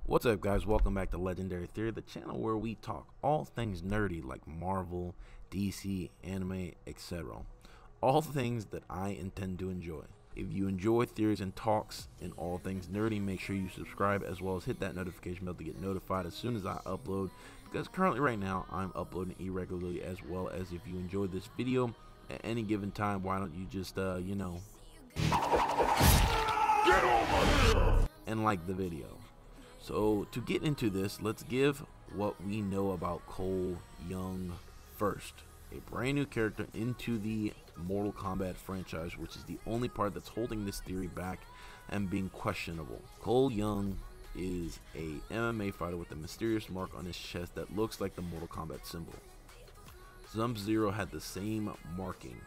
What's up, guys? Welcome back to Legendary Theory, the channel where we talk all things nerdy like Marvel, DC, anime, etc. All things that I intend to enjoy. If you enjoy theories and talks in all things nerdy, make sure you subscribe as well as hit that notification bell to get notified as soon as I upload, because currently right now I'm uploading irregularly, as well as if you enjoy this video at any given time, why don't you just get over here and like the video. So to get into this, let's give what we know about Cole Young first. A brand new character into the Mortal Kombat franchise, which is the only part that's holding this theory back and being questionable. Cole Young is a MMA fighter with a mysterious mark on his chest that looks like the Mortal Kombat symbol. Sub-Zero had the same marking.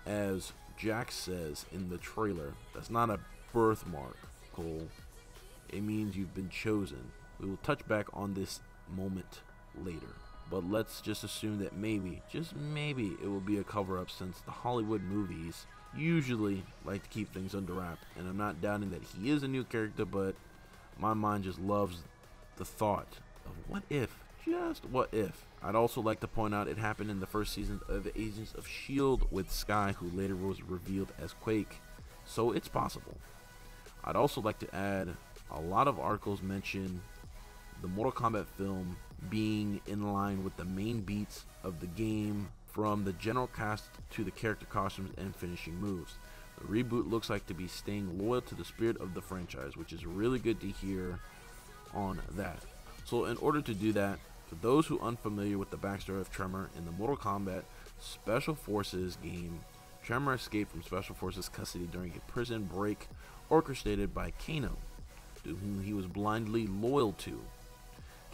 As Jax says in the trailer, that's not a birthmark, Cole. It means you've been chosen. We will touch back on this moment later, but let's just assume that maybe, just maybe, it will be a cover-up, since the Hollywood movies usually like to keep things under wrap. And I'm not doubting that he is a new character, but my mind just loves the thought of what if, just what if. I'd also like to point out it happened in the first season of Agents of S.H.I.E.L.D. with Sky, who later was revealed as Quake, so it's possible. I'd also like to add, a lot of articles mention the Mortal Kombat film being in line with the main beats of the game, from the general cast to the character costumes and finishing moves. The reboot looks like to be staying loyal to the spirit of the franchise, which is really good to hear on that. So in order to do that, for those who are unfamiliar with the backstory of Tremor, in the Mortal Kombat Special Forces game, Tremor escaped from Special Forces custody during a prison break orchestrated by Kano, to whom he was blindly loyal to.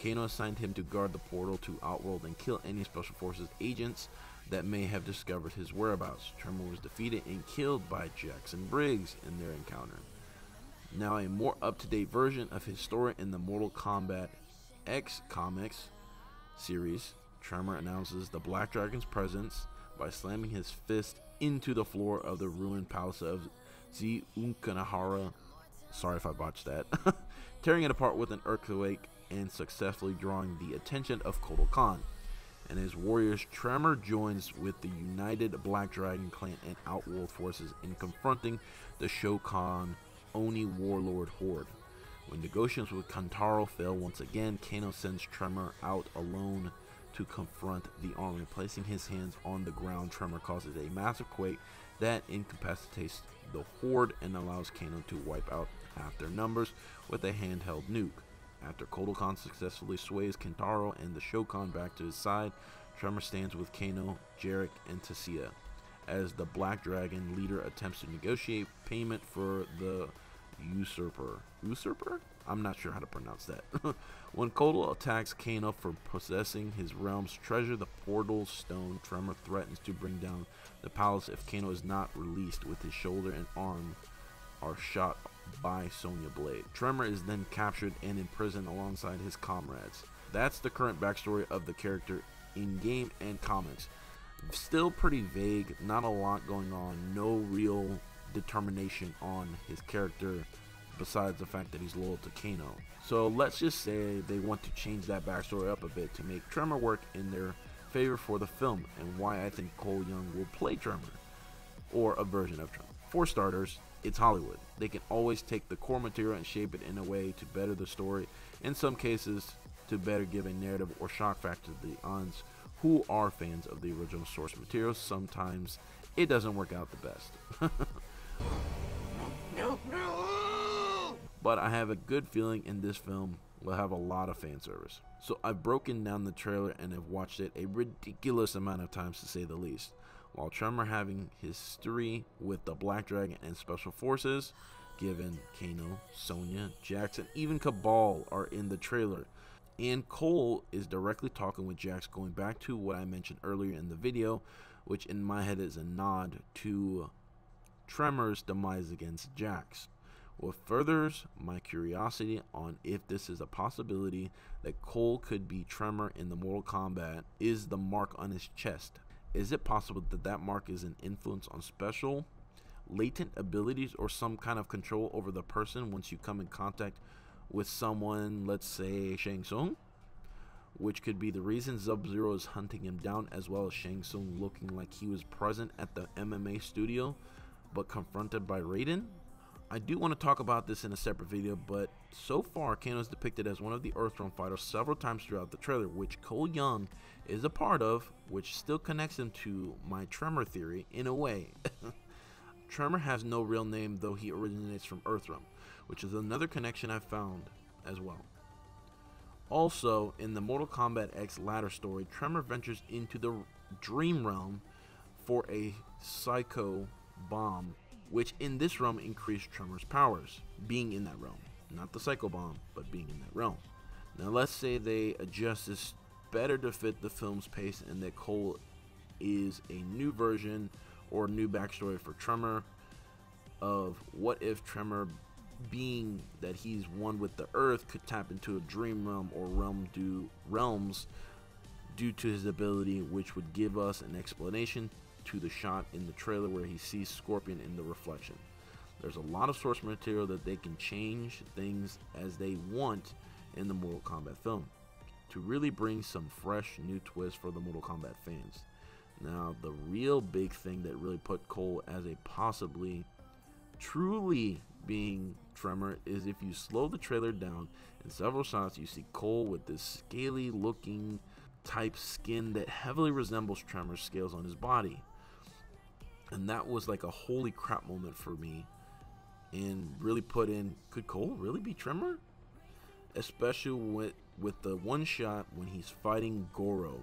Kano assigned him to guard the portal to Outworld and kill any Special Forces agents that may have discovered his whereabouts. Tremor was defeated and killed by Jackson Briggs in their encounter. Now, a more up-to-date version of his story in the Mortal Kombat X comics series, Tremor announces the Black Dragon's presence by slamming his fist into the floor of the ruined palace of Zeunkanahara. Sorry if I botched that. Tearing it apart with an earthquake and successfully drawing the attention of Kotal Khan and his warriors. Tremor joins with the united Black Dragon clan and Outworld forces in confronting the Shokan Oni warlord horde. When negotiations with Kantaro fail once again, Kano sends Tremor out alone to confront the army. Placing his hands on the ground, Tremor causes a massive quake that incapacitates the horde and allows Kano to wipe out half their numbers with a handheld nuke. After Kotal Khan successfully sways Kentaro and the Shokan back to his side, Tremor stands with Kano, Jarek, and Tessia as the Black Dragon leader attempts to negotiate payment for the usurper. Usurper? I'm not sure how to pronounce that. When Kotal attacks Kano for possessing his realm's treasure, the portal stone, Tremor threatens to bring down the palace if Kano is not released, with his shoulder and arm are shot by Sonya Blade. Tremor is then captured and imprisoned alongside his comrades. That's the current backstory of the character in game and comics. Still pretty vague, not a lot going on, no real determination on his character besides the fact that he's loyal to Kano. So let's just say they want to change that backstory up a bit to make Tremor work in their favor for the film, and why I think Cole Young will play Tremor, or a version of Tremor. For starters, it's Hollywood. They can always take the core material and shape it in a way to better the story, in some cases to better give a narrative or shock factor to the audience who are fans of the original source material. Sometimes it doesn't work out the best. But I have a good feeling in this film will have a lot of fan service. So I've broken down the trailer and have watched it a ridiculous amount of times, to say the least. While Tremor having history with the Black Dragon and Special Forces, given Kano, Sonya, Jax, and even Cabal are in the trailer. And Cole is directly talking with Jax, going back to what I mentioned earlier in the video, which in my head is a nod to Tremor's demise against Jax. What furthers my curiosity on if this is a possibility that Cole could be Tremor in the Mortal Kombat is the mark on his chest. Is it possible that that mark is an influence on special, latent abilities, or some kind of control over the person once you come in contact with someone, let's say Shang Tsung, which could be the reason Sub-Zero is hunting him down, as well as Shang Tsung looking like he was present at the MMA studio but confronted by Raiden. I do want to talk about this in a separate video, but so far Kano is depicted as one of the Earthrealm fighters several times throughout the trailer, which Cole Young is a part of, which still connects him to my Tremor theory in a way. Tremor has no real name, though he originates from Earthrealm, which is another connection I found as well. Also, in the Mortal Kombat X ladder story, Tremor ventures into the Dream Realm for a Psycho Bomb, which in this realm increased Tremor's powers, being in that realm. Not the Psycho Bomb, but being in that realm. Now let's say they adjust this better to fit the film's pace, and that Cole is a new version or new backstory for Tremor of what if Tremor, being that he's one with the earth, could tap into a dream realm or realms due to his ability, which would give us an explanation to the shot in the trailer where he sees Scorpion in the reflection. There's a lot of source material that they can change things as they want in the Mortal Kombat film to really bring some fresh new twist for the Mortal Kombat fans. Now, the real big thing that really put Cole as a possibly truly being Tremor is if you slow the trailer down, in several shots you see Cole with this scaly looking type skin that heavily resembles Tremor's scales on his body. And that was like a holy crap moment for me, and really put in, could Cole really be Tremor? Especially with the one shot when he's fighting Goro.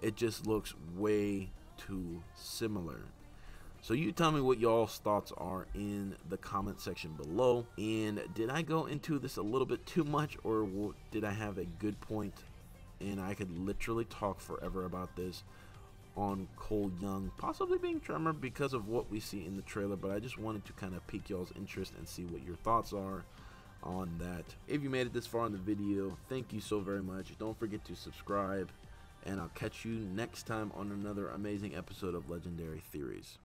It just looks way too similar. So you tell me what y'all's thoughts are in the comment section below. And did I go into this a little bit too much, or did I have a good point and I could literally talk forever about this on Cole Young possibly being Tremor because of what we see in the trailer? But I just wanted to kind of pique y'all's interest and see what your thoughts are on that. If you made it this far in the video, thank you so very much. Don't forget to subscribe, and I'll catch you next time on another amazing episode of Legendary Theories.